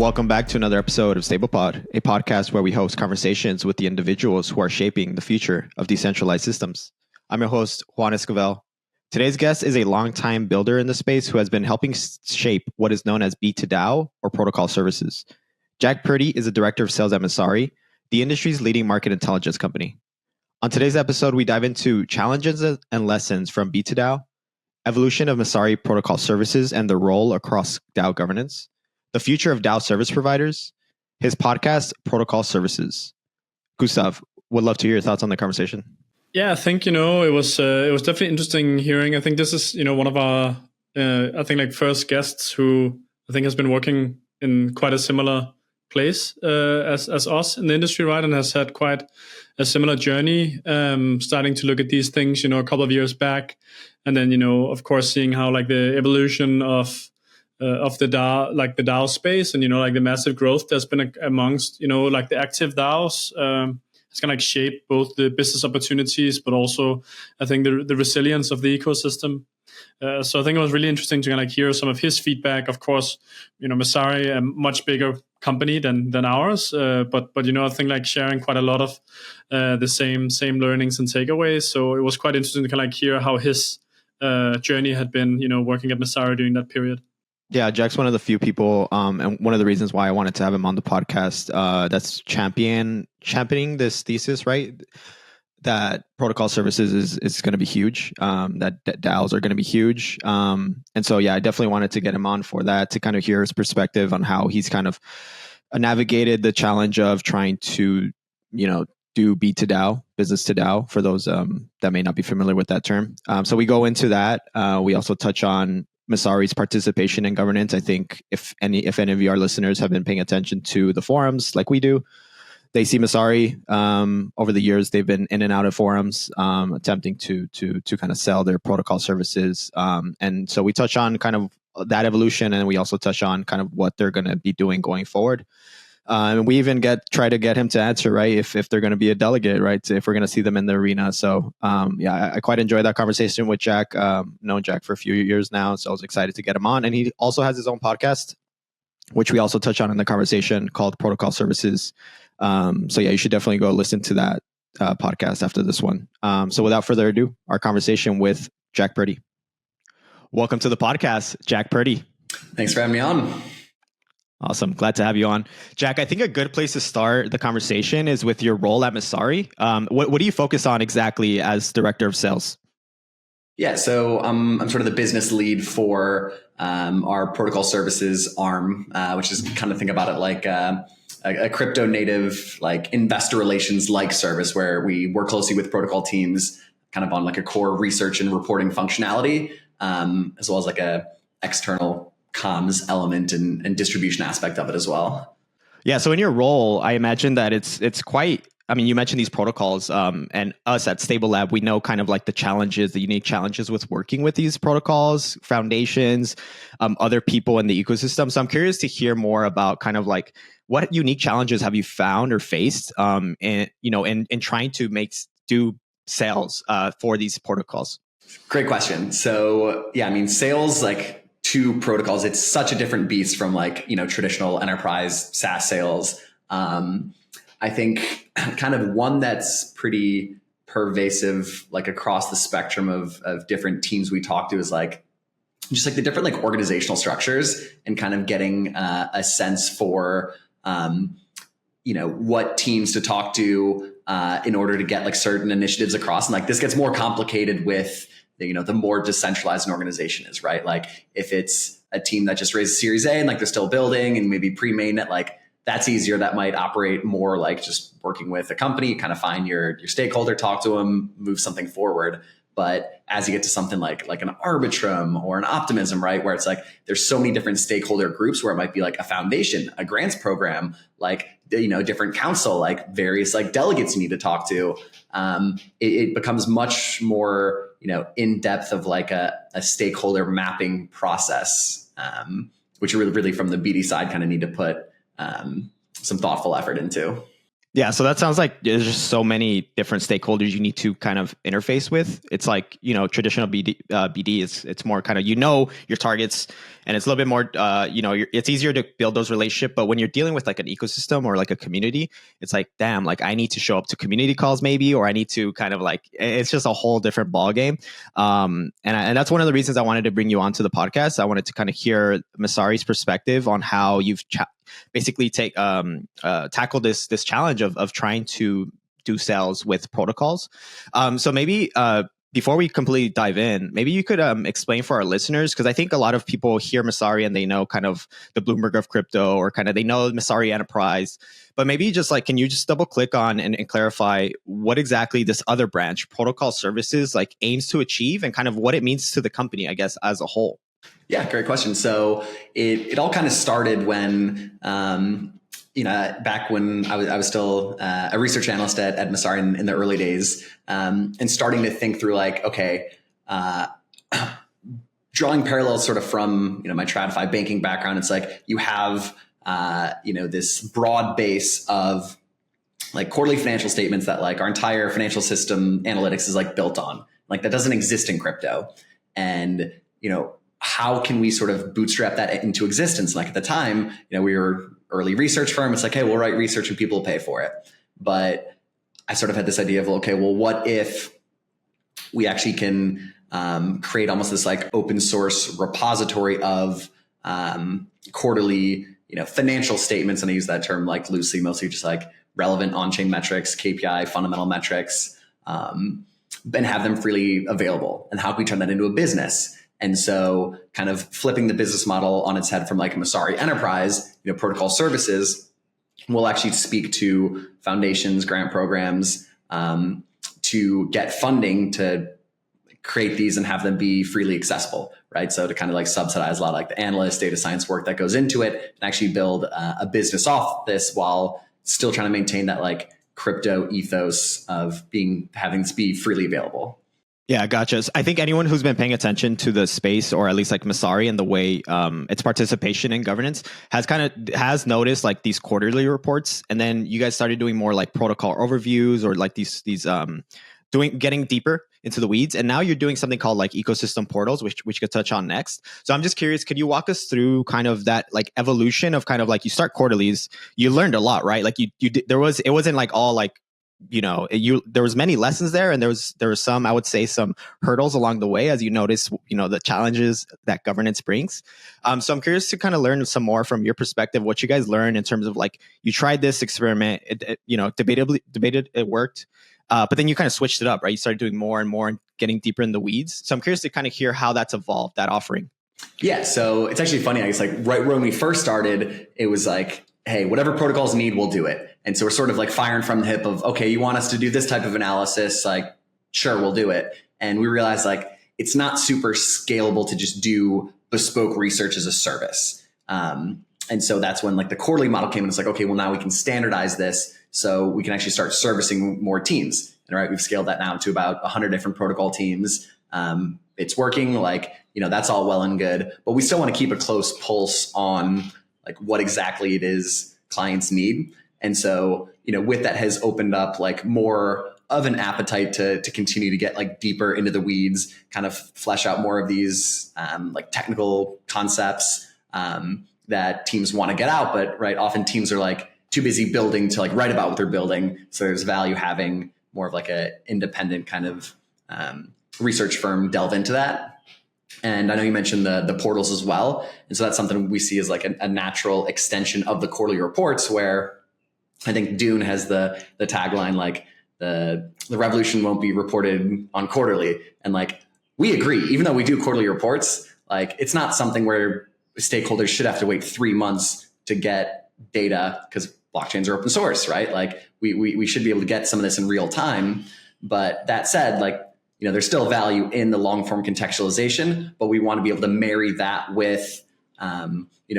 Welcome back to another episode of StablePod, a podcast where we host conversations with the individuals who are shaping the future of decentralized systems. I'm your host, Juan Esquivel. Today's guest is a longtime builder in the space who has been helping shape what is known as B2DAO or Protocol Services. Jack Purdy is the director of sales at Messari, the industry's leading market intelligence company. On today's episode, we dive into challenges and lessons from B2DAO, evolution of Messari Protocol Services and their role across DAO governance, the future of DAO service providers, his podcast, Protocol Services. Gustav, would love to hear your thoughts on the conversation. Yeah, I think, it was definitely interesting hearing. I think this is, one of our, first guests who I think has been working in quite a similar place as us in the industry, right? And has had quite a similar journey, starting to look at these things, a couple of years back. And then, of course, seeing how like the evolution of the DAO, like the DAO space and, like the massive growth that's been amongst, like the active DAOs, it's going to shape both the business opportunities, but also I think the resilience of the ecosystem. So I think it was really interesting to kind of hear some of his feedback. Of course, Messari, a much bigger company than ours, but I think like sharing quite a lot of the same learnings and takeaways. So it was quite interesting to kind of like hear how his journey had been, working at Messari during that period. Yeah, Jack's one of the few people, and one of the reasons why I wanted to have him on the podcast, that's championing this thesis, right? That protocol services is going to be huge, that DAOs are going to be huge. And so, yeah, I definitely wanted to get him on for that, to kind of hear his perspective on how he's kind of navigated the challenge of trying to, do B2DAO, business to DAO, for those that may not be familiar with that term. So we go into that. We also touch on Messari's participation in governance. I think if any of our listeners have been paying attention to the forums like we do, they see Messari over the years. They've been in and out of forums, attempting to kind of sell their protocol services. And so we touch on kind of that evolution, and we also touch on kind of what they're going to be doing going forward. And we even try to get him to answer, right, if they're going to be a delegate, right, if we're going to see them in the arena. So I quite enjoyed that conversation with Jack. Known Jack for a few years now, so I was excited to get him on. And he also has his own podcast, which we also touch on in the conversation, called Protocol Services. So yeah, you should definitely go listen to that podcast after this one. So without further ado, our conversation with Jack Purdy. Welcome to the podcast, Jack Purdy. Thanks for having me on. Awesome. Glad to have you on. Jack, I think a good place to start the conversation is with your role at Messari. What do you focus on exactly as director of sales? Yeah, so I'm sort of the business lead for our protocol services arm, which is kind of think about it like a crypto native, like investor relations like service, where we work closely with protocol teams kind of on like a core research and reporting functionality, as well as like a external comms element and distribution aspect of it as well. Yeah. So in your role, I imagine that it's quite, I mean, you mentioned these protocols, and us at Stable Lab, we know kind of like the unique challenges with working with these protocols, foundations, other people in the ecosystem. So I'm curious to hear more about kind of like what unique challenges have you found or faced, in trying to do sales for these protocols? Great question. So yeah, I mean, sales, like, to protocols, it's such a different beast from like, traditional enterprise SaaS sales. I think kind of one that's pretty pervasive, like across the spectrum of different teams we talk to, is like just like the different like organizational structures, and kind of getting a sense for, what teams to talk to in order to get like certain initiatives across. And like this gets more complicated with the more decentralized an organization is, right? Like if it's a team that just raised Series A and like they're still building and maybe pre-mainnet, like that's easier. That might operate more like just working with a company, kind of find your stakeholder, talk to them, move something forward. But as you get to something like an Arbitrum or an Optimism, right, where it's like there's so many different stakeholder groups, where it might be like a foundation, a grants program, like different council, like various like delegates you need to talk to. It becomes much more in depth of like a stakeholder mapping process, which you really from the BD side kind of need to put some thoughtful effort into. Yeah, so that sounds like there's just so many different stakeholders you need to kind of interface with. It's like, traditional BD is, it's more kind of, your targets, and it's a little bit more, it's easier to build those relationships. But when you're dealing with like an ecosystem or like a community, it's like, damn, like I need to show up to community calls maybe, or I need to kind of like, it's just a whole different ball game. And that's one of the reasons I wanted to bring you onto the podcast. I wanted to kind of hear Messari's perspective on how you've basically tackle this challenge of trying to do sales with protocols. So maybe before we completely dive in, maybe you could explain for our listeners, because I think a lot of people hear Messari and they know kind of the Bloomberg of crypto, or kind of they know Messari Enterprise, but maybe just like, can you just double click on and clarify what exactly this other branch, Protocol Services, like aims to achieve, and kind of what it means to the company, I guess, as a whole? Yeah, great question. So it all kind of started when, back when I was still a research analyst at Messari in the early days, and starting to think through like, okay, drawing parallels sort of from, my TradFi banking background. It's like you have, this broad base of like quarterly financial statements that like our entire financial system analytics is like built on. Like that doesn't exist in crypto. And, how can we sort of bootstrap that into existence? Like at the time, we were early research firm. It's like, hey, we'll write research and people will pay for it. But I sort of had this idea of, okay, well, what if we actually can create almost this like open source repository of quarterly, financial statements. And I use that term like loosely, mostly just like relevant on-chain metrics, KPI, fundamental metrics, and have them freely available. And how can we turn that into a business? And so kind of flipping the business model on its head from like Messari Enterprise, Protocol Services will actually speak to foundations, grant programs, to get funding to create these and have them be freely accessible, right? So to kind of like subsidize a lot of like the analyst, data science work that goes into it, and actually build a business off this while still trying to maintain that like crypto ethos of having this be freely available. Yeah, gotcha. I think anyone who's been paying attention to the space, or at least like Messari and the way its participation in governance has noticed like these quarterly reports, and then you guys started doing more like protocol overviews, or like these getting deeper into the weeds, and now you're doing something called like ecosystem portals, which we could touch on next. So I'm just curious, could you walk us through kind of that like evolution of kind of like, you start quarterlies, you learned a lot, right? Like it wasn't like all like, there was many lessons there, and there was some, I would say, some hurdles along the way as you notice, the challenges that governance brings. So I'm curious to kind of learn some more from your perspective, what you guys learned in terms of like, you tried this experiment, debated, it worked. But then you kind of switched it up, right? You started doing more and more and getting deeper in the weeds. So I'm curious to kind of hear how that's evolved, that offering. Yeah. So it's actually funny. I guess like right when we first started, it was like, hey, whatever protocols need, we'll do it. And so we're sort of like firing from the hip of, okay, you want us to do this type of analysis? Like, sure, we'll do it. And we realized like, it's not super scalable to just do bespoke research as a service. And so that's when like the quarterly model came, and it's like, okay, well now we can standardize this so we can actually start servicing more teams. And right, we've scaled that now to about 100 different protocol teams. It's working, like, that's all well and good, but we still want to keep a close pulse on like what exactly it is clients need. And so, with that has opened up like more of an appetite to continue to get like deeper into the weeds, kind of flesh out more of these like technical concepts that teams want to get out. But right, often teams are like too busy building to like write about what they're building. So there's value having more of like a independent kind of research firm delve into that. And I know you mentioned the portals as well. And so that's something we see as like a natural extension of the quarterly reports, where I think Dune has the tagline, like the revolution won't be reported on quarterly. And like, we agree, even though we do quarterly reports, like it's not something where stakeholders should have to wait 3 months to get data, because blockchains are open source, right? Like we should be able to get some of this in real time. But that said, like, there's still value in the long form contextualization, but we want to be able to marry that with,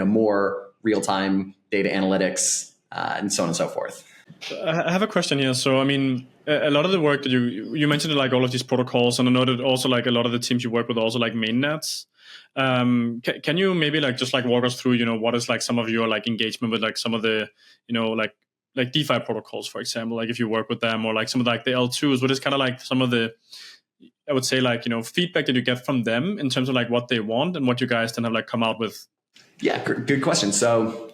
more real time data analytics and so on and so forth. I have a question here. So, I mean, a lot of the work that you mentioned, like all of these protocols, and I know that also like a lot of the teams you work with also like mainnets. Can you maybe like just like walk us through, what is like some of your like engagement with like some of the, like like DeFi protocols, for example, like if you work with them, or like some of like the L2s, what is kind of like some of the, I would say, like, feedback that you get from them in terms of like what they want and what you guys then have like come out with? Yeah, good question. So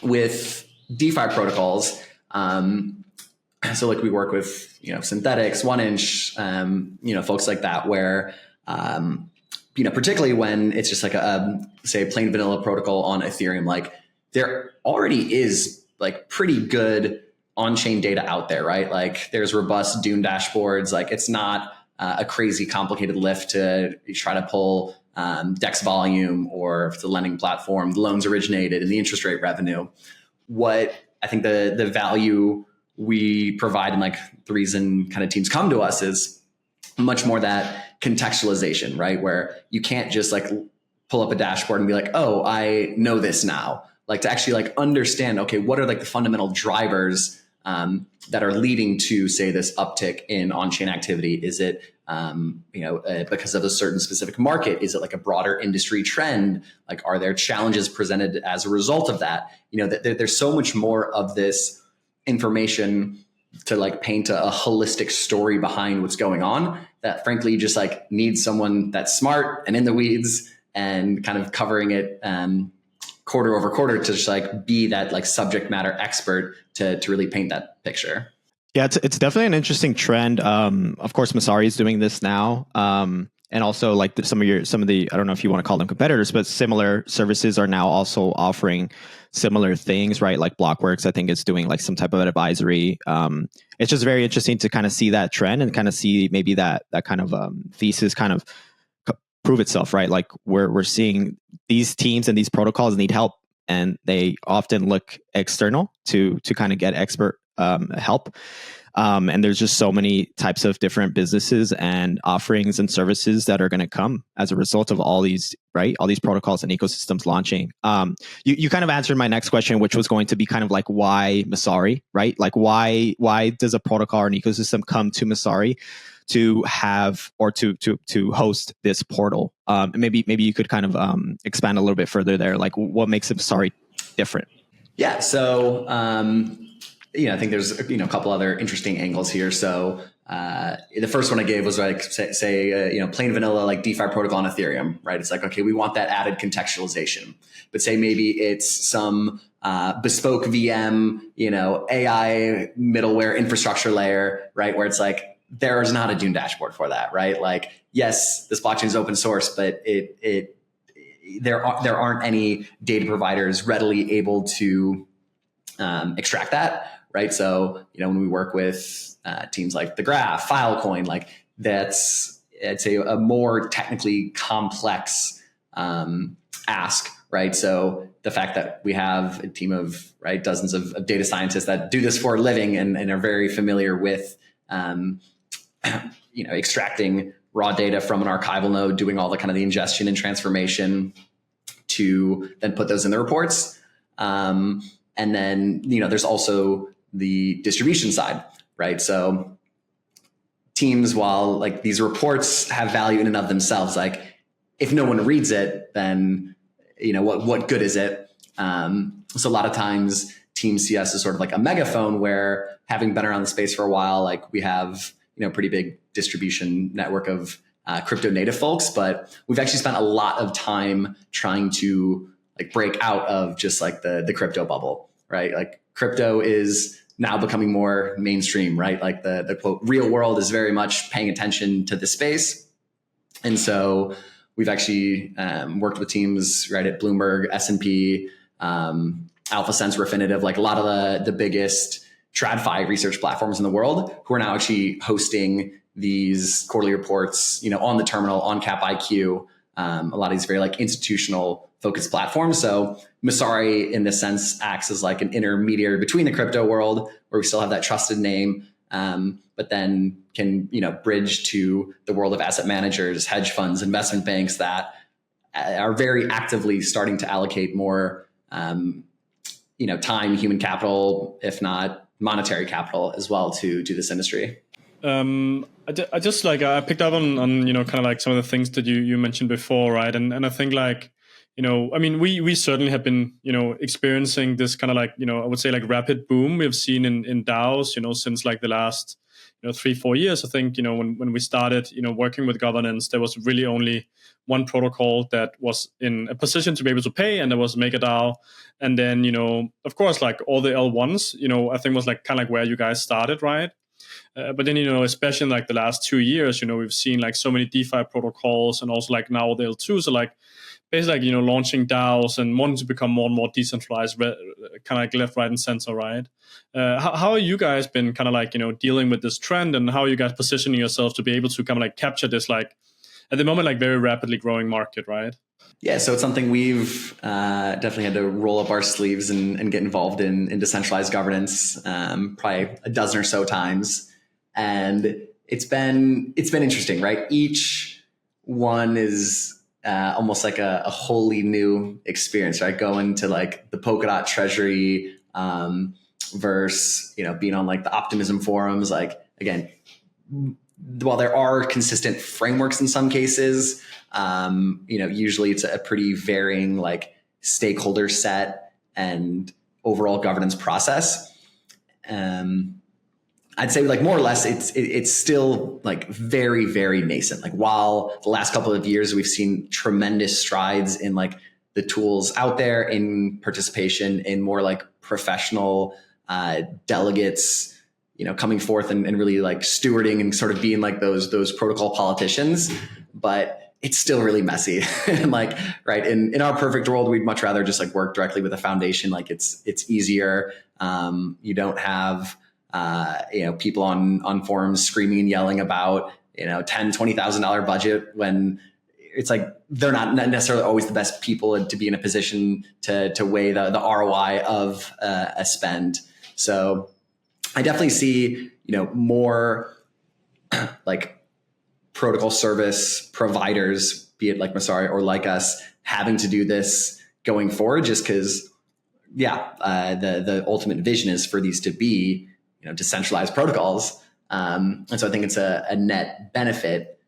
with DeFi protocols, so like we work with, Synthetics, 1inch, folks like that, where, particularly when it's just like say plain vanilla protocol on Ethereum, like there already is like pretty good on-chain data out there, right? Like there's robust Dune dashboards. Like it's not a crazy complicated lift to try to pull DEX volume, or if it's a lending platform, the loans originated and the interest rate revenue. What I think the value we provide, and like the reason kind of teams come to us, is much more that contextualization, right? Where you can't just like pull up a dashboard and be like, oh, I know this now. Like to actually like understand, okay, what are like the fundamental drivers that are leading to, say, this uptick in on-chain activity? Is it, because of a certain specific market? Is it like a broader industry trend? Like, are there challenges presented as a result of that? There's so much more of this information to like paint a holistic story behind what's going on, that frankly you just like need someone that's smart and in the weeds and kind of covering it quarter over quarter to just like be that like subject matter expert to really paint that picture. Yeah, it's definitely an interesting trend. Of course, Messari is doing this now. And also like some of the, I don't know if you want to call them competitors, but similar services are now also offering similar things, right? Like Blockworks, I think, is doing like some type of advisory. It's just very interesting to kind of see that trend and kind of see maybe that kind of thesis kind of prove itself, right? Like we're seeing these teams and these protocols need help, and they often look external to kind of get expert help. And there's just so many types of different businesses and offerings and services that are going to come as a result of all these, right? All these protocols and ecosystems launching. You kind of answered my next question, which was going to be kind of like, why Messari, right? Like why does a protocol or an ecosystem come to Messari to have, or to host this portal? Maybe you could kind of expand a little bit further there. Like what makes Messari different? Yeah. So, I think there's a couple other interesting angles here. So the first one I gave was like say plain vanilla like DeFi protocol on Ethereum, right? It's like, okay, we want that added contextualization, but say maybe it's some bespoke VM, AI middleware infrastructure layer, right? Where it's like there's not a Dune dashboard for that, right? Like yes, this blockchain is open source, but there aren't any data providers readily able to extract that. Right. So, when we work with teams like The Graph, Filecoin, like that's, I'd say, a more technically complex ask. Right. So the fact that we have a team of dozens of data scientists that do this for a living and are very familiar with, extracting raw data from an archival node, doing all the kind of the ingestion and transformation to then put those in the reports. And then, there's also the distribution side, right? So teams, while like these reports have value in and of themselves, like if no one reads it, then, what good is it? So a lot of times teams see us as sort of like a megaphone, where having been around the space for a while, like we have, pretty big distribution network of crypto native folks, but we've actually spent a lot of time trying to like break out of just like the crypto bubble, right? Like crypto is now becoming more mainstream, right? Like the quote, real world is very much paying attention to the space. And so we've actually worked with teams right at Bloomberg, S&P, AlphaSense, Refinitiv, like a lot of the biggest TradFi research platforms in the world, who are now actually hosting these quarterly reports, on the terminal, on Cap IQ, a lot of these very like institutional focused platforms. So Messari, in this sense, acts as like an intermediary between the crypto world, where we still have that trusted name, but then can, bridge to the world of asset managers, hedge funds, investment banks that are very actively starting to allocate more, time, human capital, if not monetary capital as well to this industry. I picked up on kind of like some of the things that you mentioned before, right? And I think like, I mean, we certainly have been, experiencing this kind of like, I would say like rapid boom we've seen in DAOs, since like the last, 3-4 years. I think, when we started, working with governance, there was really only one protocol that was in a position to be able to pay, and that was MakerDAO. And then, of course, like all the L1s, I think was like kind of like where you guys started, right? But then, especially in like the last 2 years, we've seen like so many DeFi protocols, and also like now the L2s are like basically like, launching DAOs and wanting to become more and more decentralized, kind of like left, right, and center, right? How are you guys been kind of like, dealing with this trend, and how are you guys positioning yourself to be able to kind of like capture this, like at the moment, like very rapidly growing market, right? Yeah, so it's something we've definitely had to roll up our sleeves and get involved in decentralized governance, probably a dozen or so times. And it's been interesting, right? Each one is almost like a wholly new experience, right? Going to like the Polkadot treasury versus, being on like the optimism forums. Like, again, while there are consistent frameworks in some cases, usually it's a pretty varying like stakeholder set and overall governance process. I'd say like more or less it's still like very, very nascent. Like while the last couple of years we've seen tremendous strides in like the tools out there, in participation in more like professional delegates, coming forth and really like stewarding and sort of being like those protocol politicians, but it's still really messy. And like, right, in our perfect world, we'd much rather just like work directly with a foundation. Like it's easier. You don't have people on forums screaming and yelling about, $10,000-$20,000 budget, when it's like they're not necessarily always the best people to be in a position to weigh the ROI of a spend. So I definitely see, more like protocol service providers, be it like Messari or like us, having to do this going forward, just because, the ultimate vision is for these to be, decentralized protocols. And so I think it's a net benefit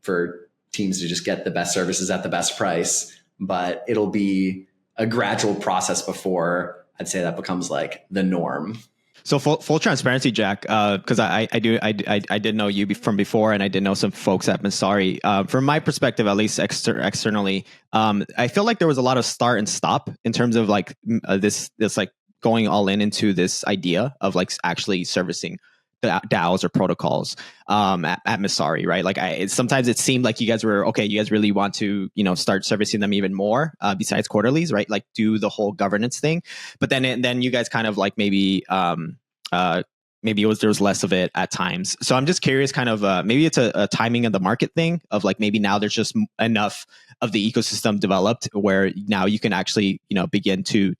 for teams to just get the best services at the best price, but it'll be a gradual process before I'd say that becomes like the norm. So full transparency, Jack, because I did know you from before, and I did know some folks at Messari. From my perspective, at least externally, I feel like there was a lot of start and stop in terms of like this like going all into this idea of like actually servicing the DAOs or protocols at Messari, right? Like sometimes it seemed like you guys were, okay, you guys really want to, start servicing them even more besides quarterlies, right? Like do the whole governance thing. But then you guys kind of like maybe there was less of it at times. So I'm just curious, kind of maybe it's a timing of the market thing of like maybe now there's just enough of the ecosystem developed where now you can actually begin to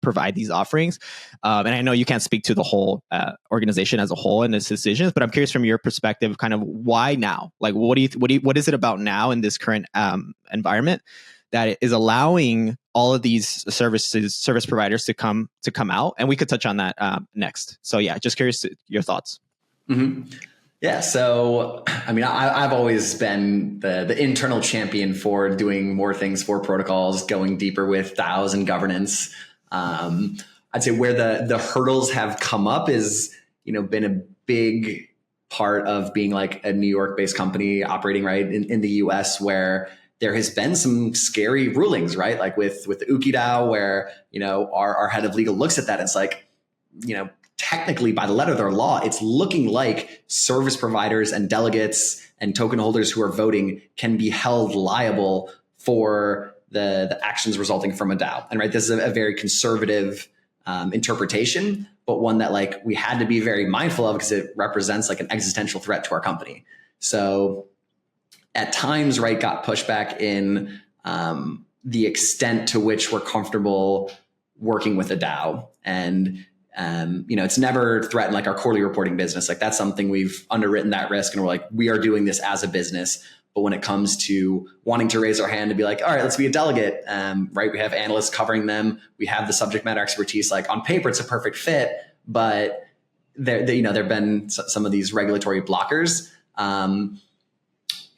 provide these offerings. And I know you can't speak to the whole organization as a whole in its decisions, but I'm curious from your perspective, kind of why now? Like what is it about now in this current environment that is allowing all of these service providers to come out? And we could touch on that next. So yeah, just curious your thoughts. Mm-hmm. Yeah. So, I mean, I've always been the internal champion for doing more things for protocols, going deeper with DAOs and governance. I'd say where the hurdles have come up is, been a big part of being like a New York based company operating right in the US, where there has been some scary rulings, right? Like with the Uki DAO, where, our head of legal looks at that. And it's like, technically by the letter of their law, it's looking like service providers and delegates and token holders who are voting can be held liable for the actions resulting from a DAO. And right, this is a very conservative interpretation, but one that like we had to be very mindful of because it represents like an existential threat to our company. So at times, right, got pushback in the extent to which we're comfortable working with a DAO. And it's never threatened like our quarterly reporting business. Like that's something we've underwritten that risk, and we're like, we are doing this as a business. But when it comes to wanting to raise our hand and be like, all right, let's be a delegate, right? We have analysts covering them. We have the subject matter expertise. Like on paper, it's a perfect fit, but there've been some of these regulatory blockers.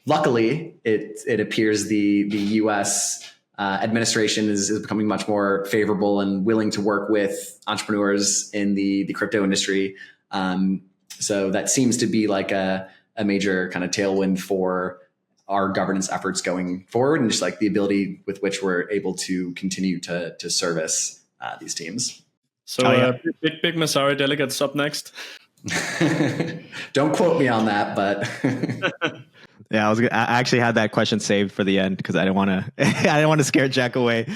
Luckily, it appears the U.S. administration is becoming much more favorable and willing to work with entrepreneurs in the crypto industry. So that seems to be like a major kind of tailwind for our governance efforts going forward, and just like the ability with which we're able to continue to service these teams. So big Messari delegates up next. Don't quote me on that, but yeah, I actually had that question saved for the end because I didn't want to. I didn't want to scare Jack away.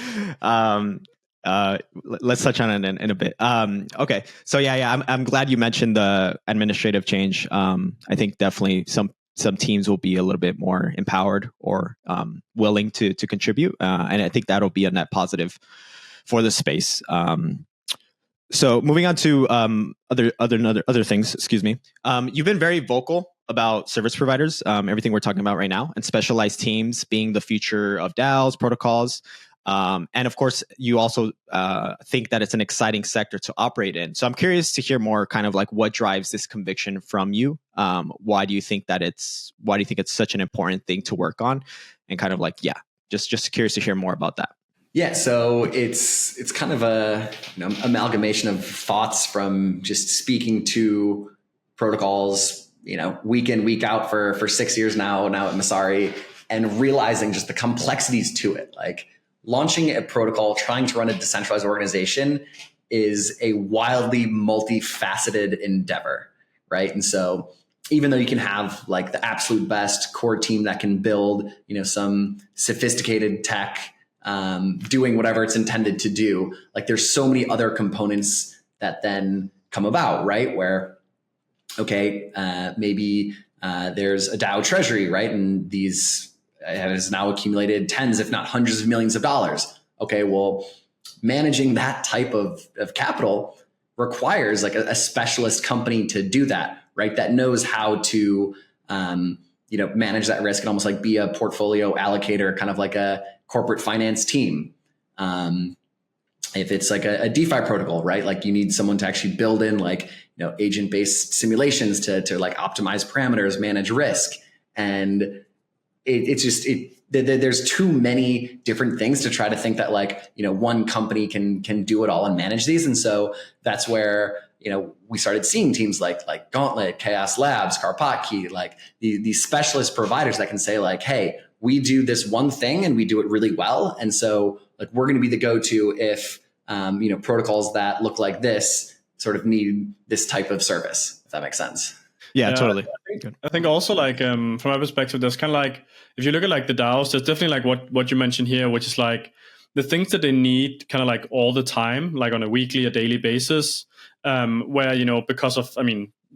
Let's touch on it in a bit. Okay, so I'm glad you mentioned the administrative change. I think definitely some teams will be a little bit more empowered or willing to contribute, and I think that'll be a net positive for the space. So moving on to other things. Excuse me. You've been very vocal about service providers, everything we're talking about right now, and specialized teams being the future of DAOs, protocols. And of course, you also think that it's an exciting sector to operate in. So I'm curious to hear more kind of like what drives this conviction from you. Why do you think it's such an important thing to work on? And kind of like, just curious to hear more about that. Yeah, so it's kind of a amalgamation of thoughts from just speaking to protocols, week in, week out for 6 years now at Messari, and realizing just the complexities to it. Like launching a protocol, trying to run a decentralized organization is a wildly multifaceted endeavor, right? And so even though you can have like the absolute best core team that can build, some sophisticated tech, doing whatever it's intended to do, like there's so many other components that then come about, right? Where, maybe there's a DAO treasury, right? And these has now accumulated tens, if not hundreds of millions of dollars. Okay, well, managing that type of capital requires like a specialist company to do that, right? That knows how to, manage that risk and almost like be a portfolio allocator, kind of like a corporate finance team. If it's like a DeFi protocol, right? Like you need someone to actually build in like, agent-based simulations to like optimize parameters, manage risk. And there's too many different things to try to think that like, one company can do it all and manage these. And so that's where, we started seeing teams like Gauntlet, Chaos Labs, Karpatki, like these specialist providers that can say like, hey, we do this one thing and we do it really well. And so like, we're going to be the go-to if, protocols that look like this sort of need this type of service, if that makes sense. Yeah, totally. I think also like, from my perspective, there's kind of like, if you look at like the DAOs, there's definitely like what you mentioned here, which is like the things that they need kind of like all the time, like on a weekly or daily basis, where, because of,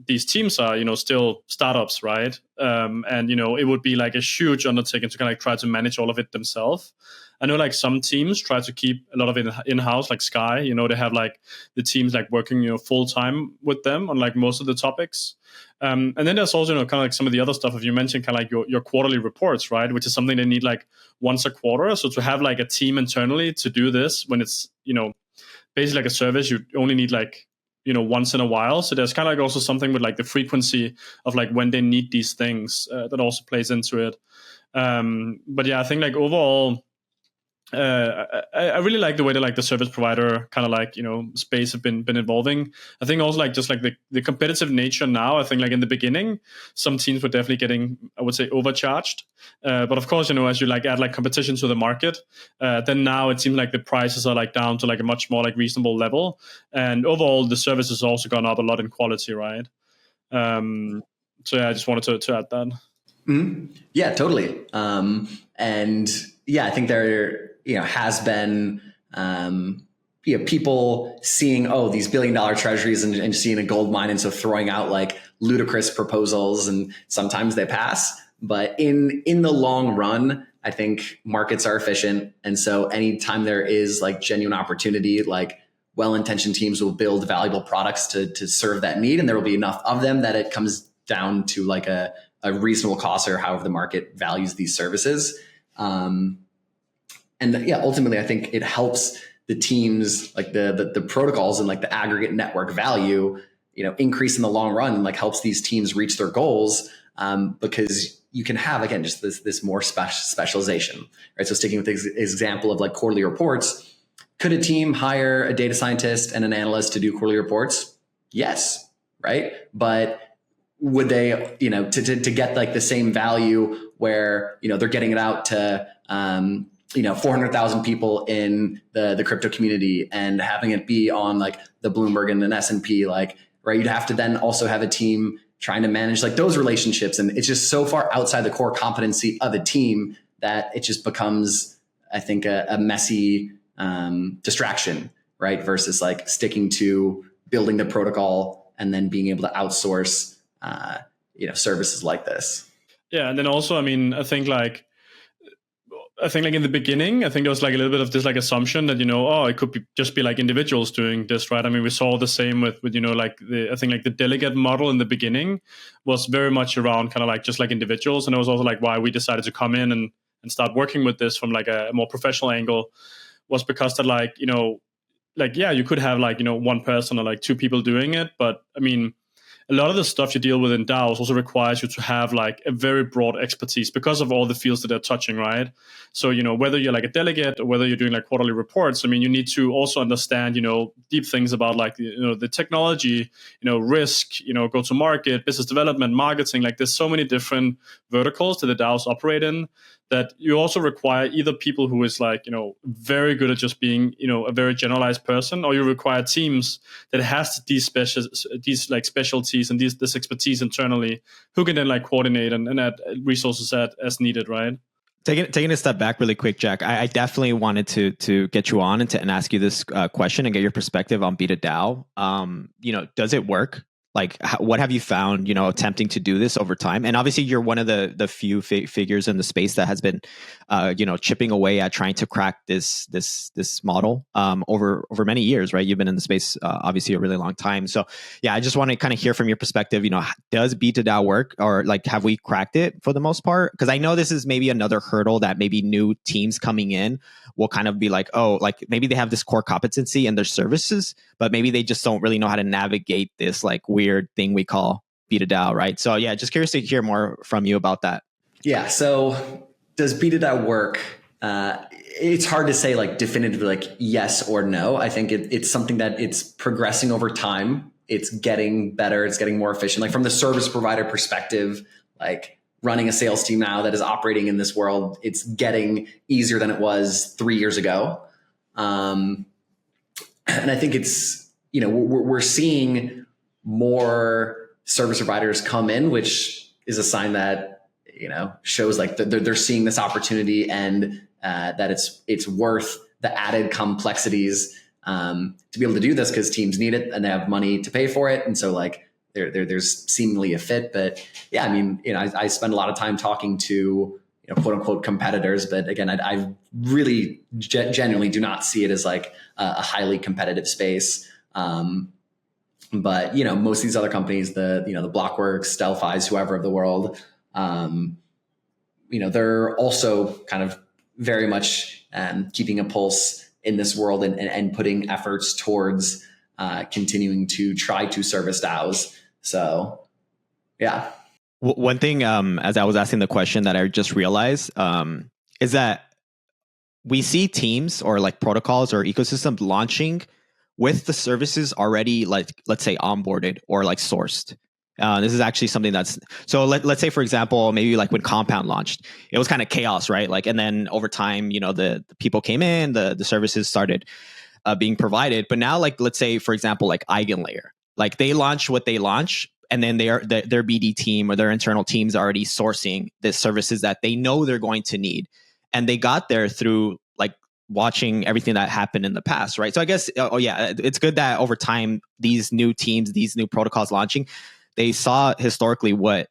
these teams are, still startups, right? And, it would be like a huge undertaking to kind of like try to manage all of it themselves. I know like some teams try to keep a lot of it in-house, like Sky, they have like the teams like working, full-time with them on like most of the topics. And then there's also, kind of like some of the other stuff, if you mentioned kind of like your quarterly reports, right? Which is something they need like once a quarter. So to have like a team internally to do this when it's, basically like a service, you only need like, once in a while. So there's kind of like also something with like the frequency of like when they need these things that also plays into it. But yeah, I think like overall, I really like the way that like the service provider kind of like space have been evolving. I think also like just like the competitive nature now. I think like in the beginning, some teams were definitely getting, I would say, overcharged. But of course, as you like add like competition to the market, then now it seems like the prices are like down to like a much more like reasonable level, and overall the service has also gone up a lot in quality, right? So yeah, I just wanted to add that. Mm-hmm. Yeah, totally. And yeah, I think there has been people seeing these $1 billion treasuries and seeing a gold mine, and so throwing out like ludicrous proposals, and sometimes they pass. But in the long run, I think markets are efficient, and so anytime there is like genuine opportunity, like well-intentioned teams will build valuable products to serve that need, and there will be enough of them that it comes down to like a reasonable cost, or however the market values these services. And ultimately, I think it helps the teams, like the protocols and like the aggregate network value, increase in the long run, and like helps these teams reach their goals, because you can have, again, just this more specialization, right? So sticking with this example of like quarterly reports, could a team hire a data scientist and an analyst to do quarterly reports? Yes, right? But would they, to get like the same value where, they're getting it out to, 400,000 people in the crypto community and having it be on like the Bloomberg and an S&P, like, right? You'd have to then also have a team trying to manage like those relationships. And it's just so far outside the core competency of a team that it just becomes, I think, a messy distraction, right? Versus like sticking to building the protocol and then being able to outsource, services like this. Yeah. And then also, I mean, I think like in the beginning, I think there was like a little bit of this like assumption that, it could just be like individuals doing this, right? I mean, we saw the same with like I think like the delegate model in the beginning was very much around kind of like just like individuals. And it was also like why we decided to come in and start working with this from like a more professional angle was because that like, you could have like, one person or like two people doing it. But I mean, a lot of the stuff you deal with in DAOs also requires you to have like a very broad expertise because of all the fields that they're touching, right? So, whether you're like a delegate or whether you're doing like quarterly reports, I mean, you need to also understand, deep things about like, the technology, risk, go to market, business development, marketing. Like there's so many different verticals that the DAOs operate in that you also require either people who is like, very good at just being, a very generalized person, or you require teams that has these like specialties and this expertise internally who can then like coordinate and add resources as needed, right? Taking a step back really quick, Jack, I definitely wanted to get you on and ask you this question and get your perspective on B2DAO. Does it work? Like, what have you found, attempting to do this over time? And obviously, you're one of the few figures in the space that has been, chipping away at trying to crack this model over many years, right? You've been in the space, obviously, a really long time. So, yeah, I just want to kind of hear from your perspective. Does B2DAO work, or like have we cracked it for the most part? Because I know this is maybe another hurdle that maybe new teams coming in will kind of be like, oh, like maybe they have this core competency in their services, but maybe they just don't really know how to navigate this like weird thing we call B2DAO, right? So yeah, just curious to hear more from you about that. Yeah. So does B2DAO work? It's hard to say like definitively like yes or no. I think it's something that it's progressing over time. It's getting better. It's getting more efficient. Like from the service provider perspective, like running a sales team now that is operating in this world, it's getting easier than it was 3 years ago. And I think it's, we're seeing more service providers come in, which is a sign that, shows like they're seeing this opportunity and that it's worth the added complexities to be able to do this because teams need it and they have money to pay for it. And so like there's seemingly a fit. But yeah, I mean, I spend a lot of time talking to, quote unquote competitors. But again, I really genuinely do not see it as like a highly competitive space. But most of these other companies, the Blockworks, Delphi's, whoever of the world, they're also kind of very much keeping a pulse in this world and putting efforts towards continuing to try to service DAOs. So, yeah. One thing, as I was asking the question that I just realized, is that we see teams or like protocols or ecosystems launching with the services already, like, let's say onboarded or like sourced. This is actually something that's, so let's say, for example, maybe like when Compound launched, it was kind of chaos, right? Like, and then over time, the people came in, the services started being provided. But now, like, let's say, for example, like Eigenlayer, like they launch what they launch, and then their BD team or their internal teams are already sourcing the services that they know they're going to need. And they got there through like watching everything that happened in the past, right? So I guess, it's good that over time, these new teams, these new protocols launching, they saw historically what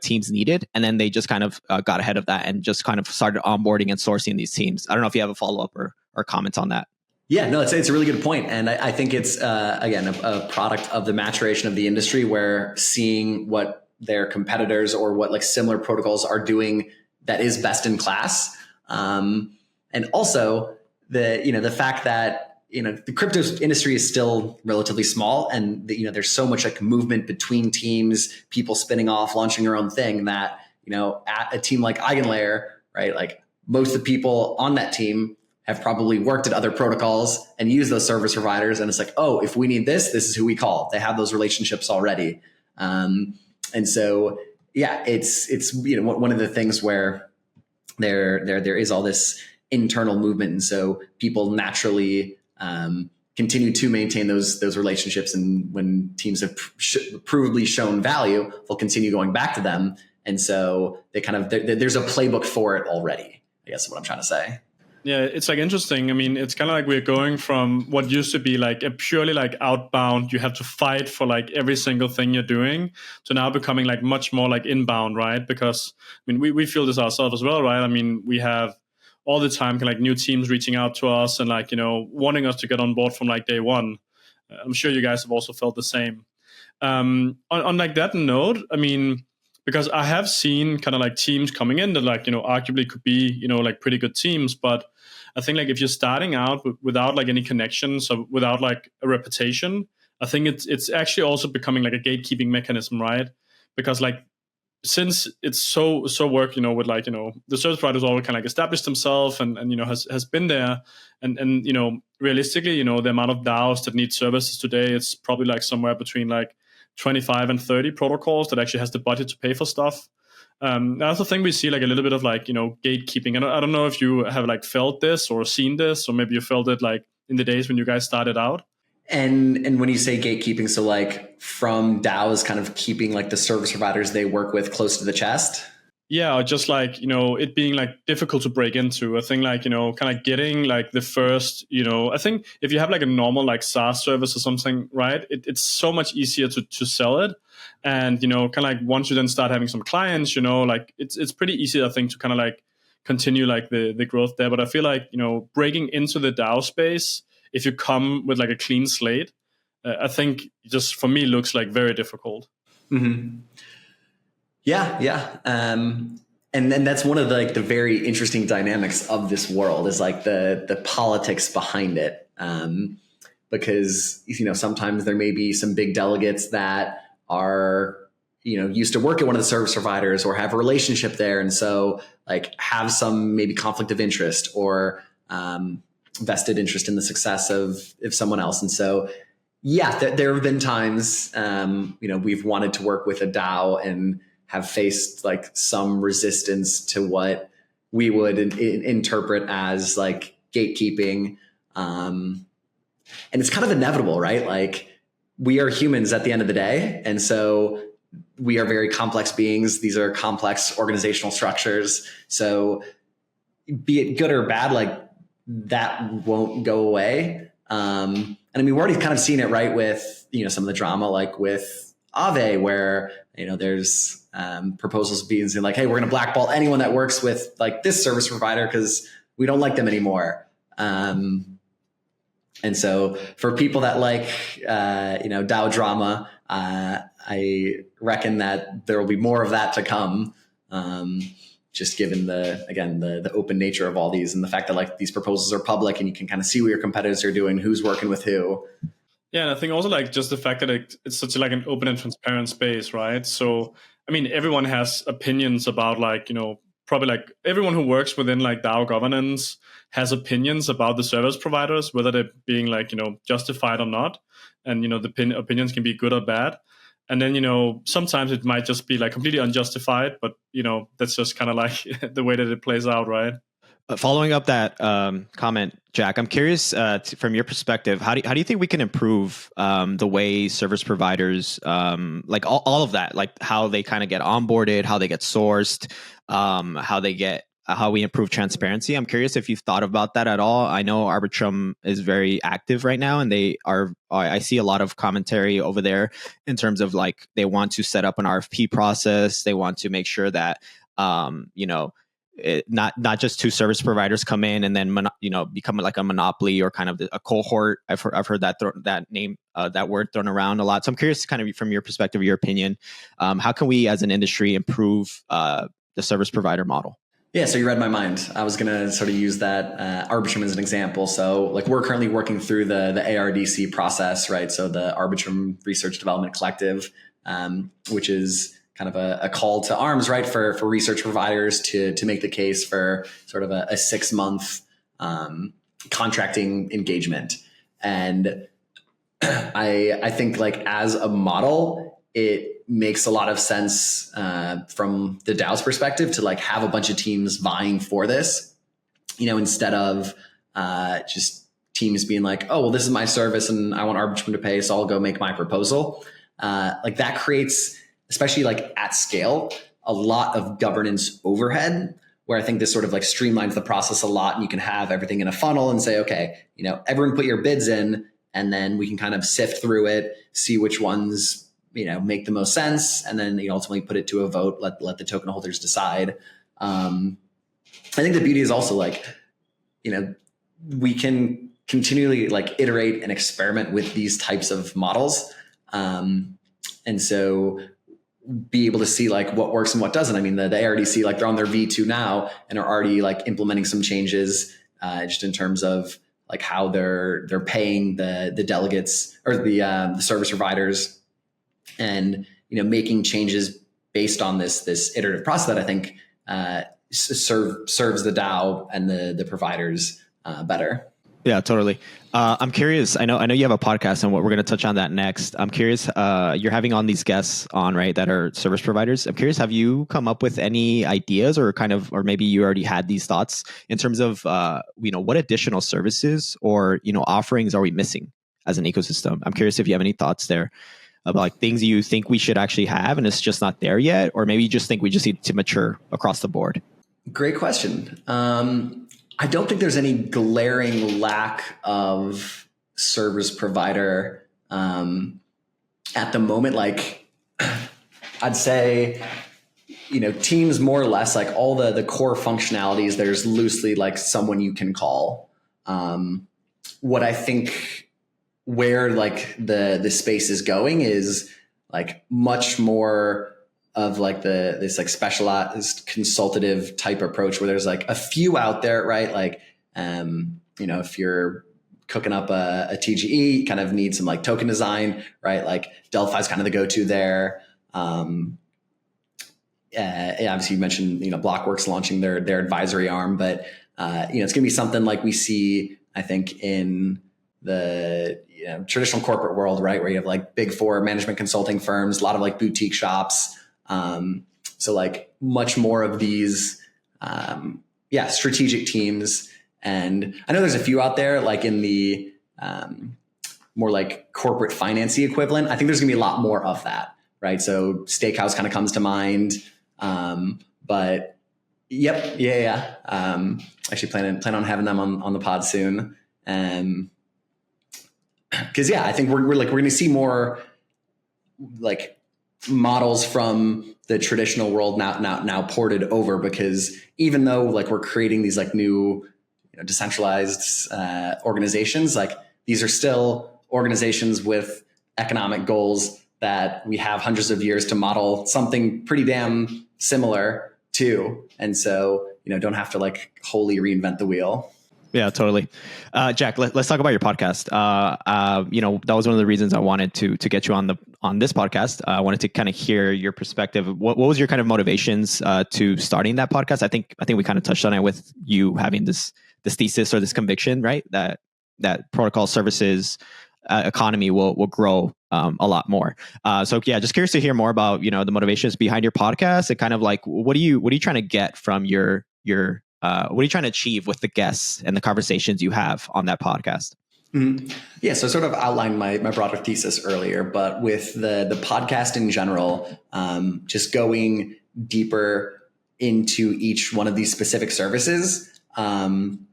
teams needed, and then they just kind of got ahead of that and just kind of started onboarding and sourcing these teams. I don't know if you have a follow-up or comments on that. Yeah, no, it's a really good point. And I think it's, again, a product of the maturation of the industry, where seeing what their competitors or what like similar protocols are doing that is best in class. And also the fact that, the crypto industry is still relatively small, and there's so much like movement between teams, people spinning off, launching their own thing, that, at a team like Eigenlayer, right? Like most of the people on that team have probably worked at other protocols and used those service providers. And it's like, oh, if we need this is who we call. They have those relationships already. And so, yeah, it's one of the things where there is all this internal movement. And so people naturally continue to maintain those relationships. And when teams have provably shown value, they'll continue going back to them. And so there's a playbook for it already, I guess is what I'm trying to say. Yeah, it's like interesting. I mean, it's kind of like we're going from what used to be like a purely like outbound, you have to fight for like every single thing you're doing, to now becoming like much more like inbound, right? Because I mean, we feel this ourselves as well, right? I mean, we have all the time kind of like new teams reaching out to us and like, wanting us to get on board from like day one. I'm sure you guys have also felt the same. On like that note, I mean, because I have seen kind of like teams coming in that like, arguably could be, like pretty good teams. But I think like if you're starting out without like any connections or without like a reputation, I think it's actually also becoming like a gatekeeping mechanism, right? Because like, since it's so work, with like, the service providers all kind of like established themselves and has been there. And realistically, the amount of DAOs that need services today, it's probably like somewhere between like 25 and 30 protocols that actually has the budget to pay for stuff. I also think we see like a little bit of like, gatekeeping. I don't know if you have like felt this or seen this, or maybe you felt it like in the days when you guys started out. And when you say gatekeeping, so like from DAOs kind of keeping like the service providers they work with close to the chest? Yeah, or just like, it being like difficult to break into. I think like, kind of getting like the first, I think if you have like a normal like SaaS service or something, right, it's so much easier to sell it. And, kind of like once you then start having some clients, like it's pretty easy, I think, to kind of like continue like the growth there. But I feel like, breaking into the DAO space, if you come with like a clean slate, I think just for me looks like very difficult. Mm-hmm. Yeah. And that's one of the very interesting dynamics of this world is like the politics behind it. Because, sometimes there may be some big delegates that are, used to work at one of the service providers or have a relationship there. And so like have some maybe conflict of interest or vested interest in the success of someone else. And so, yeah, there have been times, we've wanted to work with a DAO and have faced like some resistance to what we would interpret as like gatekeeping. And it's kind of inevitable, right? Like we are humans at the end of the day. And so we are very complex beings. These are complex organizational structures. So be it good or bad, like that won't go away. And I mean, we've already kind of seen it, right? With, some of the drama, like with Aave, where, there's proposals being saying like, hey, we're going to blackball anyone that works with like this service provider because we don't like them anymore. And so for people that like, DAO drama, I reckon that there will be more of that to come. Just given the open nature of all these and the fact that like these proposals are public and you can kind of see what your competitors are doing, who's working with who. Yeah, and I think also like just the fact that it's such like an open and transparent space, right? So, I mean, everyone has opinions about like, probably like everyone who works within like DAO governance has opinions about the service providers, whether they're being like, justified or not. And, the opinions can be good or bad. And then, sometimes it might just be like completely unjustified, but, that's just kind of like the way that it plays out, right? Following up that comment, Jack, I'm curious from your perspective, how do you think we can improve the way service providers, like all of that, like how they kind of get onboarded, how they get sourced, how we improve transparency? I'm curious if you've thought about that at all. I know Arbitrum is very active right now, and I see a lot of commentary over there in terms of like they want to set up an RFP process. They want to make sure that not just two service providers come in and then become like a monopoly or kind of a cohort. I've heard that word thrown around a lot. So I'm curious, kind of from your perspective, your opinion, how can we as an industry improve the service provider model? Yeah, so you read my mind. I was going to sort of use that Arbitrum as an example. So like we're currently working through the ARDC process, right? So the Arbitrum Research Development Collective, which is kind of a call to arms, right, for research providers to make the case for sort of a 6-month contracting engagement. And I think like as a model, it makes a lot of sense from the DAO's perspective to like have a bunch of teams vying for this, instead of just teams being like, oh, well, this is my service and I want Arbitrum to pay, so I'll go make my proposal. Like that creates, especially like at scale, a lot of governance overhead, where I think this sort of like streamlines the process a lot, and you can have everything in a funnel and say, okay, everyone put your bids in, and then we can kind of sift through it, see which ones make the most sense, and then ultimately put it to a vote, let the token holders decide. I think the beauty is also like, we can continually like iterate and experiment with these types of models. And so be able to see like what works and what doesn't. I mean, the ARDC, like they're on their V2 now and are already like implementing some changes just in terms of like how they're paying the delegates or the service providers, and making changes based on this iterative process that I think serves the DAO and the providers better. Yeah, totally. I'm curious. I know you have a podcast, and we're going to touch on that next. I'm curious. You're having on these guests on, right, that are service providers. I'm curious. Have you come up with any ideas, or maybe you already had these thoughts in terms of, what additional services or offerings are we missing as an ecosystem? I'm curious if you have any thoughts there about like things you think we should actually have, and it's just not there yet, or maybe you just think we just need to mature across the board. Great question. I don't think there's any glaring lack of service provider at the moment. Like I'd say, teams more or less like all the core functionalities, there's loosely like someone you can call. What I think where like the space is going is like much more of like this like specialized consultative type approach, where there's like a few out there, right? Like, if you're cooking up a TGE, you kind of need some like token design, right? Like Delphi's kind of the go-to there. Obviously you mentioned, Blockworks launching their advisory arm, but it's gonna be something like we see, I think, in the traditional corporate world, right? Where you have like big four management consulting firms, a lot of like boutique shops. So like much more of these, strategic teams. And I know there's a few out there like in the, more like corporate financy equivalent. I think there's gonna be a lot more of that, right? So Steakhouse kind of comes to mind. But yep. Yeah. Actually plan on having them on the pod soon. Cause I think we're going to see more like models from the traditional world now ported over, because even though like we're creating these like new decentralized organizations, like these are still organizations with economic goals that we have hundreds of years to model something pretty damn similar to, and so don't have to like wholly reinvent the wheel. Yeah, totally. Jack, let's talk about your podcast. That was one of the reasons I wanted to get you on this podcast. I wanted to kind of hear your perspective. What was your kind of motivations to starting that podcast? I think we kind of touched on it with you having this thesis or this conviction, right? That protocol services economy will grow a lot more. Just curious to hear more about the motivations behind your podcast, and kind of like what are you trying to get from your what are you trying to achieve with the guests and the conversations you have on that podcast? Mm-hmm. Yeah, so I sort of outlined my broader thesis earlier, but with the podcast in general, just going deeper into each one of these specific services. And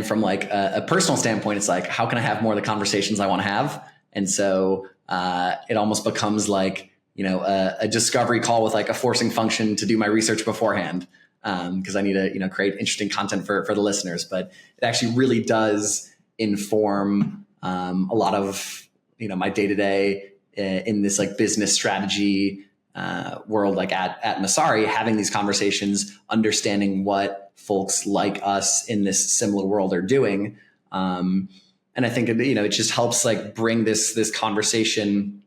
from like a personal standpoint, it's like, how can I have more of the conversations I want to have? And so it almost becomes like, a discovery call with like a forcing function to do my research beforehand. Because I need to, create interesting content for the listeners, but it actually really does inform a lot of, my day-to-day in this like business strategy world, like at Messari, having these conversations, understanding what folks like us in this similar world are doing. And I think, it just helps like bring this conversation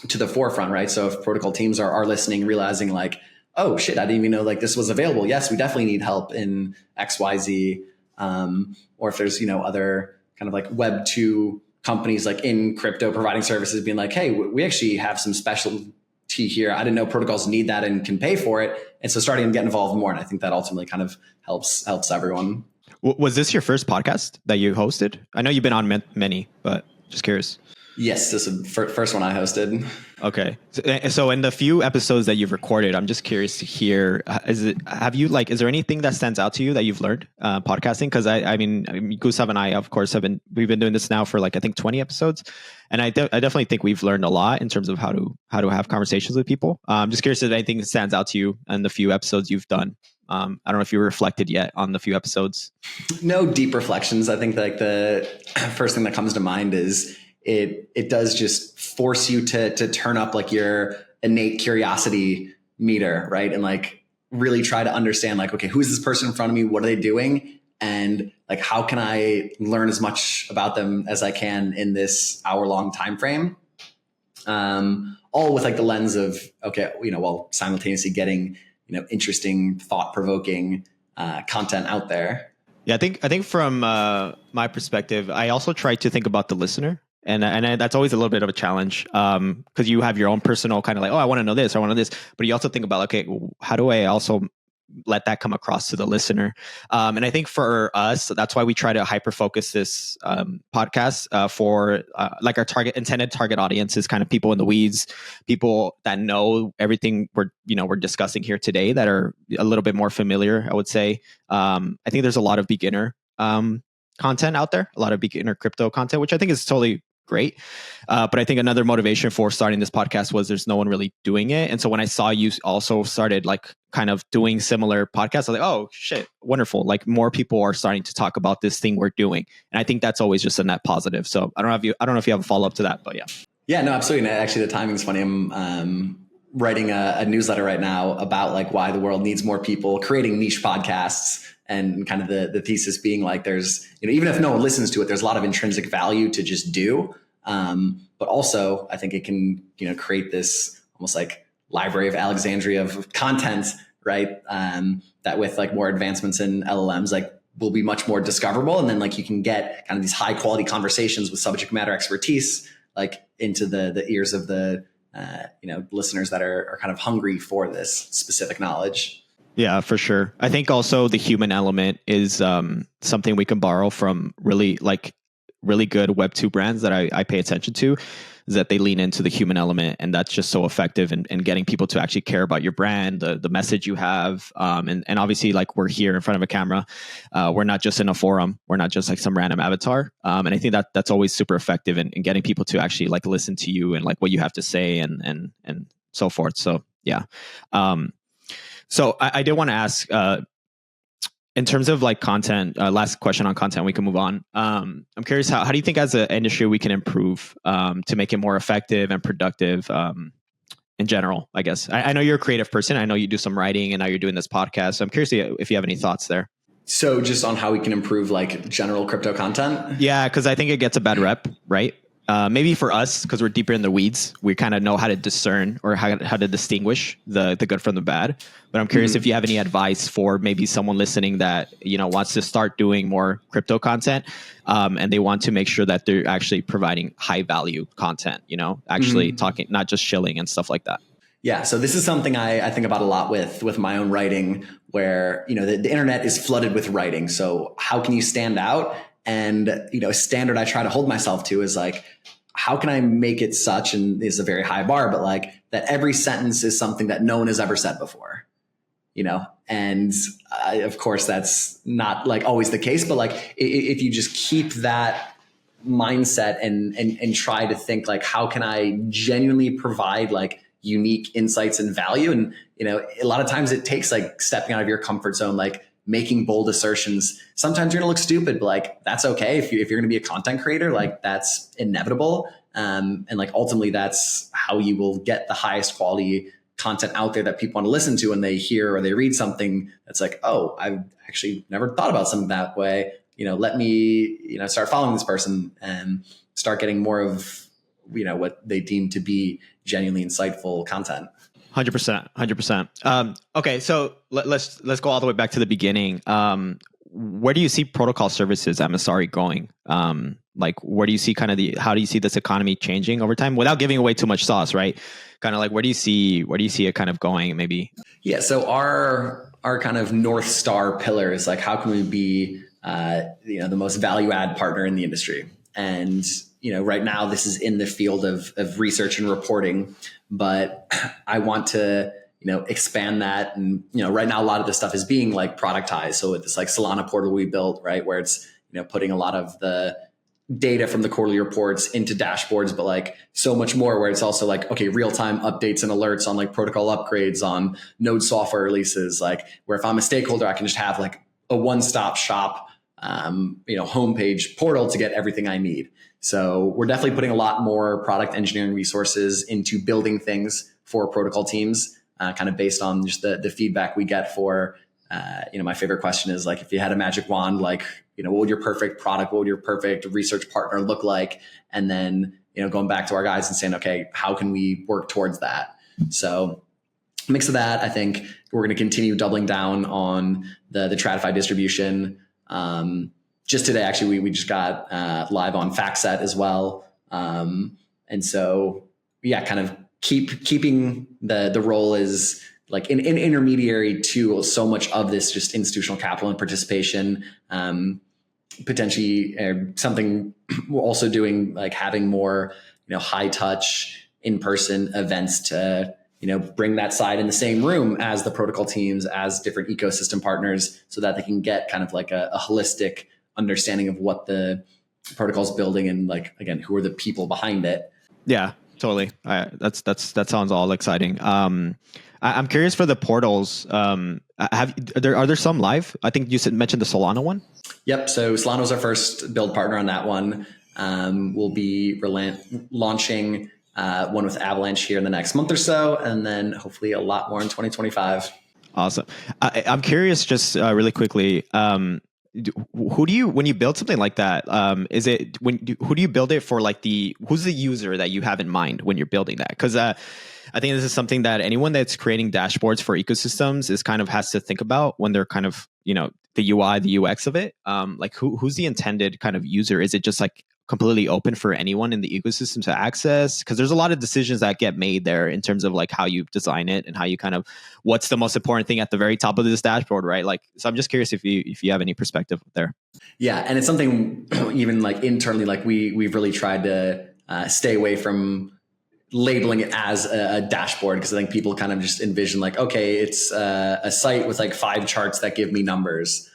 to the forefront, right? So if protocol teams are listening, realizing like, oh shit, I didn't even know like this was available. Yes, we definitely need help in XYZ. Or if there's, other kind of like Web2 companies like in crypto providing services being like, hey, we actually have some specialty here. I didn't know protocols need that and can pay for it. And so starting to get involved more. And I think that ultimately kind of helps everyone. Was this your first podcast that you hosted? I know you've been on many, but just curious. Yes, this is the first one I hosted. Okay. So in the few episodes that you've recorded, I'm just curious to hear, is there anything that stands out to you that you've learned podcasting? Because I mean, Gustav and I, of course, we've been doing this now for like, I think 20 episodes. And I definitely think we've learned a lot in terms of how to have conversations with people. I'm just curious if anything stands out to you in the few episodes you've done. I don't know if you reflected yet on the few episodes. No deep reflections. I think like the first thing that comes to mind is it does just force you to turn up like your innate curiosity meter, right? And like really try to understand like, okay, who's this person in front of me? What are they doing? And like, how can I learn as much about them as I can in this hour-long time frame? All with like the lens of, okay, while simultaneously getting, interesting, thought-provoking content out there. Yeah, I think from my perspective, I also try to think about the listener. And that's always a little bit of a challenge because you have your own personal kind of like, oh, I want to know this, I want to know this. But you also think about, okay, how do I also let that come across to the listener? And I think for us, that's why we try to hyper focus this podcast for like our intended target audience is kind of people in the weeds, people that know everything we're discussing here today that are a little bit more familiar, I would say. I think there's a lot of beginner content out there, a lot of beginner crypto content, which I think is totally great. But I think another motivation for starting this podcast was there's no one really doing it. And so when I saw you also started like kind of doing similar podcasts, I was like, oh shit, wonderful. Like more people are starting to talk about this thing we're doing. And I think that's always just a net positive. So I don't know if you have a follow up to that, but yeah. Yeah, no, absolutely. And actually the timing's funny. I'm writing a newsletter right now about like why the world needs more people creating niche podcasts. And kind of the thesis being like there's, even if no one listens to it, there's a lot of intrinsic value to just do. But also I think it can, create this almost like Library of Alexandria of content, right? That with like more advancements in LLMs, like will be much more discoverable. And then like you can get kind of these high quality conversations with subject matter expertise, like into the ears of the, listeners that are kind of hungry for this specific knowledge. Yeah, for sure. I think also the human element is something we can borrow from really good Web2 brands that I pay attention to, is that they lean into the human element. And that's just so effective in getting people to actually care about your brand, the message you have. And obviously, like we're here in front of a camera. We're not just in a forum. We're not just like some random avatar. And I think that's always super effective in getting people to actually like listen to you and like what you have to say and so forth. So, yeah. So I did want to ask, in terms of like content, last question on content, we can move on. I'm curious, how do you think as an industry we can improve to make it more effective and productive in general, I guess? I know you're a creative person. I know you do some writing and now you're doing this podcast. So I'm curious if you have any thoughts there. So just on how we can improve like general crypto content? Yeah, because I think it gets a bad rep, right? Maybe for us, because we're deeper in the weeds, we kind of know how to discern or how to distinguish the good from the bad. But I'm curious if you have any advice for maybe someone listening that wants to start doing more crypto content, and they want to make sure that they're actually providing high value content. Actually talking, not just shilling and stuff like that. Yeah, so this is something I think about a lot with my own writing, where the internet is flooded with writing. So how can you stand out? And, a standard I try to hold myself to is like, how can I make it such, and is a very high bar, but like that every sentence is something that no one has ever said before, and of course that's not like always the case, but like if you just keep that mindset and try to think like, how can I genuinely provide like unique insights and value? And, a lot of times it takes like stepping out of your comfort zone, like making bold assertions. Sometimes you're gonna look stupid, but like that's okay. If you're gonna be a content creator, like that's inevitable. And like ultimately that's how you will get the highest quality content out there that people want to listen to when they hear or they read something that's like, oh, I've actually never thought about something that way. Let me, start following this person and start getting more of, what they deem to be, genuinely insightful content. 100%. Okay, so let's go all the way back to the beginning. Where do you see protocol services at Messari going? Like, where do you see how do you see this economy changing over time without giving away too much sauce, right? Kind of like, where do you see it kind of going, maybe? Yeah. So our kind of North Star pillar is like, how can we be, the most value add partner in the industry? And, right now this is in the field of research and reporting, but I want to, expand that. And, right now a lot of this stuff is being like productized. So with this like Solana portal we built, right, where it's, putting a lot of the data from the quarterly reports into dashboards, but like so much more where it's also like, okay, real-time updates and alerts on like protocol upgrades, on node software releases, like where if I'm a stakeholder, I can just have like a one-stop shop, homepage portal to get everything I need. So we're definitely putting a lot more product engineering resources into building things for protocol teams, kind of based on just the feedback we get for, my favorite question is like, if you had a magic wand, like, what would your perfect product, what would your perfect research partner look like? And then, going back to our guys and saying, okay, how can we work towards that? So mix of that, I think we're going to continue doubling down on the TradFi distribution. Just today, actually, we just got live on FactSet as well. And so, yeah, kind of keeping the role is like an intermediary to so much of this just institutional capital and participation. Potentially something we're also doing, like having more, high touch in-person events to, bring that side in the same room as the protocol teams, as different ecosystem partners, so that they can get kind of like a holistic understanding of what the protocol's building and like, again, who are the people behind it. Yeah, totally. That sounds all exciting. I'm curious for the portals. Are there some live? I think you mentioned the Solana one. Yep. So Solana was our first build partner on that one. We'll be launching one with Avalanche here in the next month or so, and then hopefully a lot more in 2025. Awesome. I'm curious, just really quickly. Who do you, when you build something like that, who do you build it for? Like who's the user that you have in mind when you're building that? Because I think this is something that anyone that's creating dashboards for ecosystems has to think about when they're kind of, the UI, the UX of it. Like who's the intended kind of user? Is it just like completely open for anyone in the ecosystem to access? Because there's a lot of decisions that get made there in terms of like how you design it and how you kind of, what's the most important thing at the very top of this dashboard, right? Like, so I'm just curious if you have any perspective there. Yeah, and it's something even like internally, like we've really tried to stay away from labeling it as a dashboard, because I think people kind of just envision like, okay, it's a site with like 5 charts that give me numbers.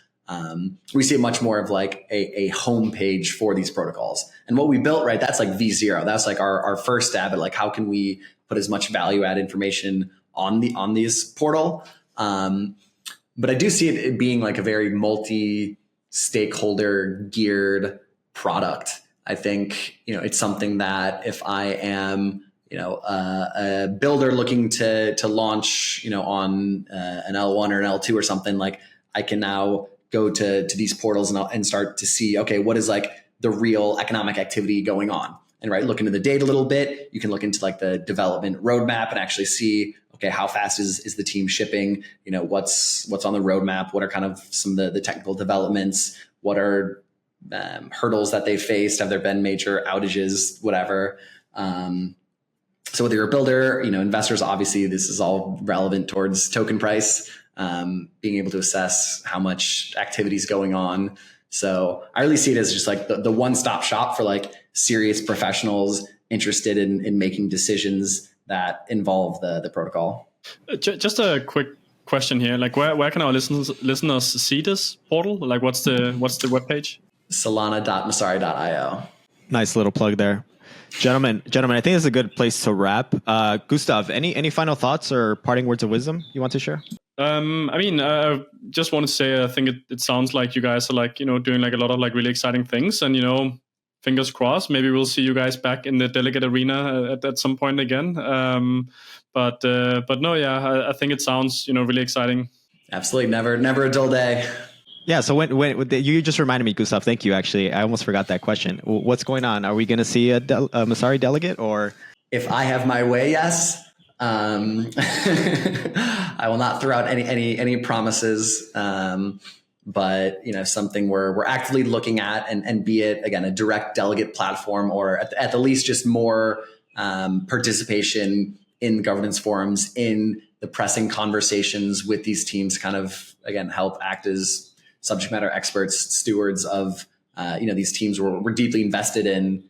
We see it much more of like a homepage for these protocols. And what we built, right, that's like V0. That's like our first stab at like, how can we put as much value add information on this portal? But I do see it being like a very multi-stakeholder geared product. I think, it's something that if I am, a builder looking to launch, on an L1 or an L2 or something, like I can now go to these portals and start to see, okay, what is like the real economic activity going on? And right, look into the data a little bit. You can look into like the development roadmap and actually see, okay, how fast is the team shipping? What's on the roadmap? What are kind of some of the technical developments? What are hurdles that they faced? Have there been major outages, whatever? So whether you're a builder, investors, obviously this is all relevant towards token price, being able to assess how much activity is going on. So I really see it as just like the one-stop shop for like serious professionals interested in making decisions that involve the protocol. Just a quick question here. Like where can our listeners see this portal? Like what's the webpage? Solana.messari.io. Nice little plug there. Gentlemen, I think it's a good place to wrap. Gustav, any final thoughts or parting words of wisdom you want to share? I just want to say, I think it sounds like you guys are like, doing like a lot of like really exciting things, and, fingers crossed, maybe we'll see you guys back in the delegate arena at some point again. But no, yeah, I think it sounds, really exciting. Absolutely. Never a dull day. Yeah. So when you just reminded me, Gustav, thank you. Actually, I almost forgot that question. What's going on? Are we going to see a Messari delegate or? if I have my way, yes. I will not throw out any promises. But something we're actively looking at, and be it again a direct delegate platform, or at the least just more participation in governance forums, in the pressing conversations with these teams, kind of again help act as subject matter experts, stewards of these teams we're deeply invested in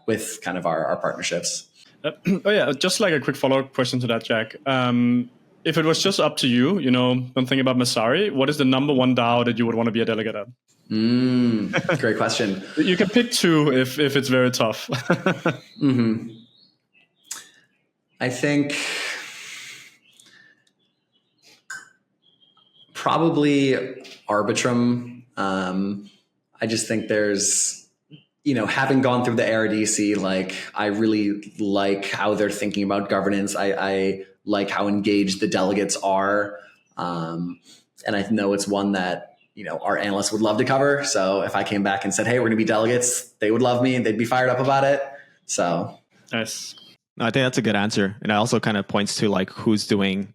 with kind of our partnerships. Oh yeah, just like a quick follow-up question to that, Jack. If it was just up to you, don't think about Messari, what is the number one DAO that you would want to be a delegate at? Great question. You can pick two if it's very tough. Mm-hmm. I think probably Arbitrum. I just think there's, having gone through the ARDC, like I really like how they're thinking about governance. I like how engaged the delegates are. And I know it's one that, our analysts would love to cover. So if I came back and said, hey, we're going to be delegates, they would love me and they'd be fired up about it. So nice. No, I think that's a good answer. And it also kind of points to like who's doing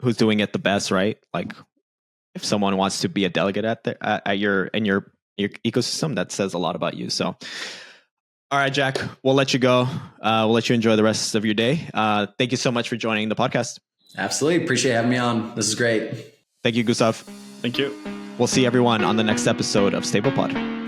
it the best, right? Like if someone wants to be a delegate at your ecosystem, that says a lot about you. So, all right, Jack, we'll let you go. We'll let you enjoy the rest of your day. Thank you so much for joining the podcast. Absolutely. Appreciate having me on. This is great. Thank you, Gustav. Thank you. We'll see everyone on the next episode of StablePod.